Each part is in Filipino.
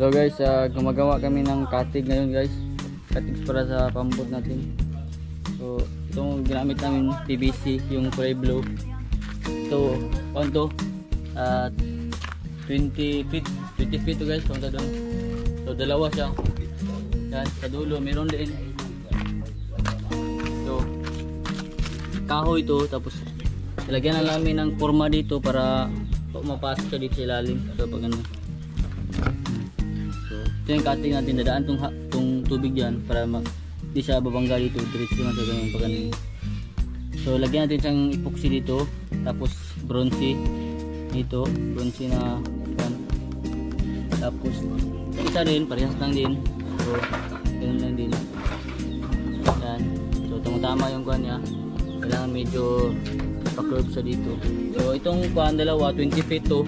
So guys, gumagawa kami ng katig ngayon guys. Katig para sa pambot natin. So itong ginamit namin PVC, yung kulay blue. Ito, to 20 feet to guys, punta doon. So dalawa siya. Yan, sa dulo meron din. So kahoy ito, tapos ilagyan na namin ng forma dito para mapasok siya dito sa ilalim. So pag ano, so ito yung cutting natin, dadaan tong tubig dyan para hindi siya babangga dito, diretso na sa ganyan pag ano. So lagyan natin siyang epoxy dito, tapos bronze dito, bronze na yan. Tapos isa rin, parehas lang din. So ganun lang din yan. So tama yung kuhan niya, kailangan medyo pa-curve siya dito. So itong kuhan dalawa 20 feet to.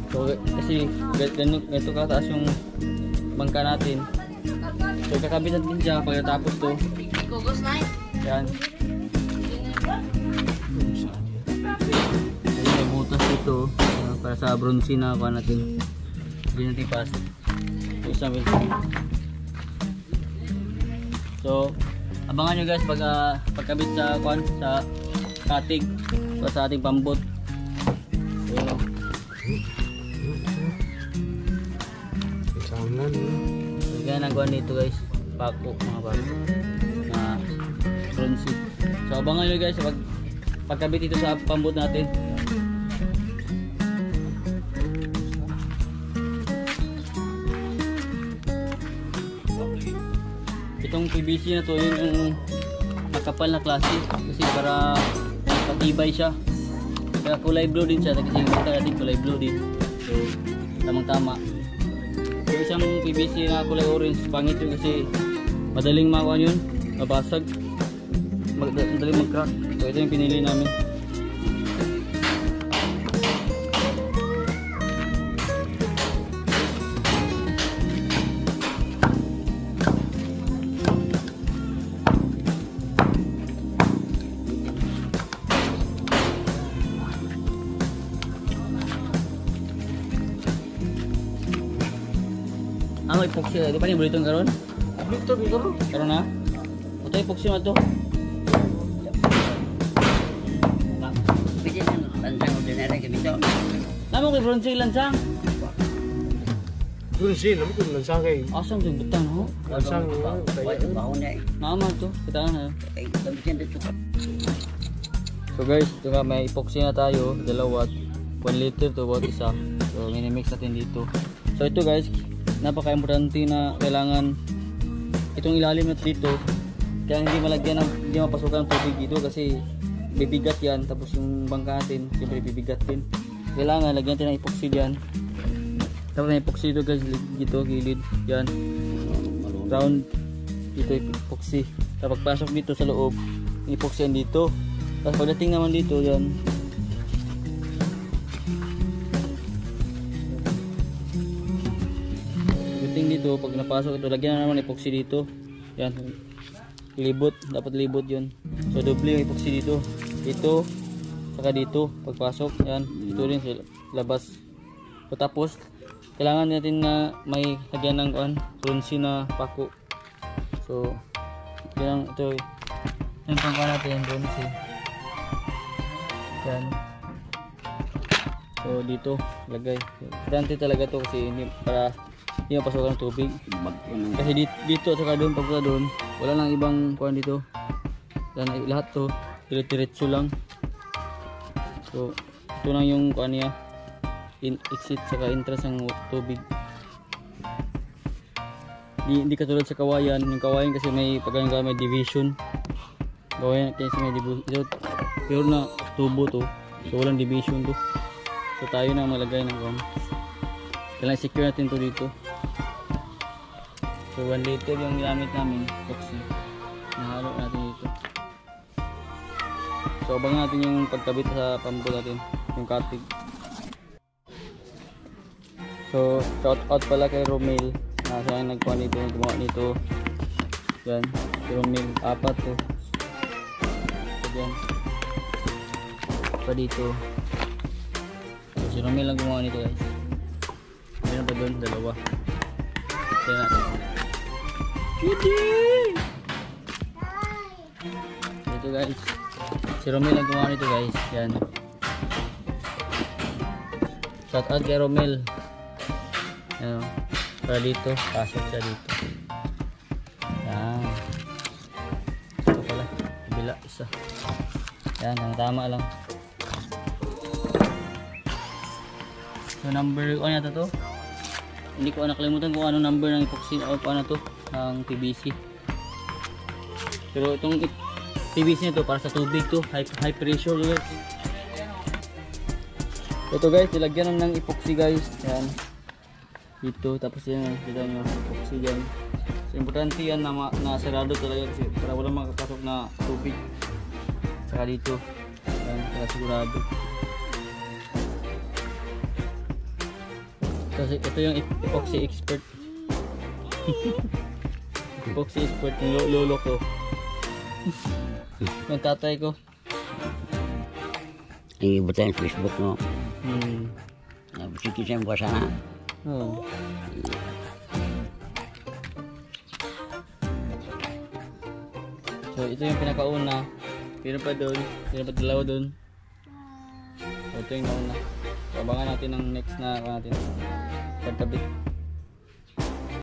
So kasi ganito kataas yung bangka natin. So kakabit natin siya pagkatapos to. Yan. So may butas dito para sa bronze na kuhan natin. Hindi natin pasok. So isang so abangan nyo guys pagkabit sa kuhan sa katig para sa ating pambot. So yan ang kuhan dito guys, pako, mga pako na bronze. So abangan nyo guys pagkabit ito sa pambot natin. Itong PVC na to, yun yung makapal na klase kasi para patibay siya. Kaya kulay blue din siya kasi yung mata natin kulay blue din. So tamang tama. So isang PVC na kulay orange, pangit yun kasi madaling makuha yun, mabasag, madaling mag-crack. So ito yung pinili namin. Ang epoxy, di pa niya boleh itong karon? Karon na? Ito epoxy na ito. Pwede ng lansang ordinary ganito. Naman kay bronze lansang? Bronze, naman kung lansang kayo. Asang yung butang ho? Lansang, Bahon na eh. Naman ito, kita na. Okay, pambisan dito. So guys, ito nga may epoxy na tayo, dalawa, 1 liter to bawat isa. So minimix natin dito. So ito guys, napaka-importante na kailangan itong ilalim natin dito, kaya hindi malagyan hindi mapasukan ng tubig dito kasi bibigat yan, tapos yung bangka natin siyempre bibigat din. Kailangan lagyan natin ng epoxy diyan. Tapos ng epoxy dito guys, dito gilid yan, round dito epoxy. Tapos pagpasok dito sa loob, epoxy yan dito. Tapos pagdating naman dito yan, dito pag napasok ito, lagyan na naman epoxy dito. Yan, libot, dapat libot yun. So doble yung epoxy dito, dito saka dito pagpasok. Yan, ito rin sa labas. So tapos kailangan natin na may lagyan ng bronze na pako. So yan, ito yung pangkuha natin yung bronze. Yan, so dito lagay, importante talaga to kasi hindi para hindi mapasukan ng tubig. Kasi dito at saka doon, pagpunta doon, wala nang ibang kuhan dito. Yan, lahat to diretso lang. So ito lang yung kuhan niya, exit saka entrance ng tubig. Hindi katulad sa kawayan. Yung kawayan kasi may pagkakaroon, may division. Kawayan kasi may division. Pure na tubo to, so walang division to. So tayo na malagay ng kuhan. Kailangan secure natin to dito. So 1 liter yung ginamit namin epoxy, nahalo natin dito. So abangan natin yung pagkabit sa pambot natin, yung katig. So shout out pala kay Romel na siya yung nagkuha nito, yung gumawa nito. Yan, si Romel, 4 to. So yan, pa dito. So si Romel lang gumawa nito guys. Meron pa doon, 2. Yan natin. Ito guys. Si Romel ang gumawa nito guys. Yan. Shout out kay Romel. Yan. Para dito. Pasok siya dito. Yan. Ito pala. Kabila isa. Yan. Tama lang. So number, ano yata to? Hindi ko nakalimutan kung ano number ng epoxy o ano to, ng PVC. Pero itong PVC nito para sa tubig to, high pressure guys. Ito guys, nilagyan ng epoxy guys. Yan. Dito, tapos yan, kita nyo, epoxy dyan. So importante yan na sarado talaga kasi para walang makapasok na tubig. Saka dito, yan, para sigurado. Kasi ito yung epoxy expert. Epoxy expert yung lolo ko. Yung tatay ko. Ang iba tayo sa Facebook mo. Hmm. Sige siya mo sana. Oh. So ito yung pinakauna. Meron pa doon. Meron pa dalawa doon. So ito yung nauna. So abangan natin ang next na natin. Pagkabit.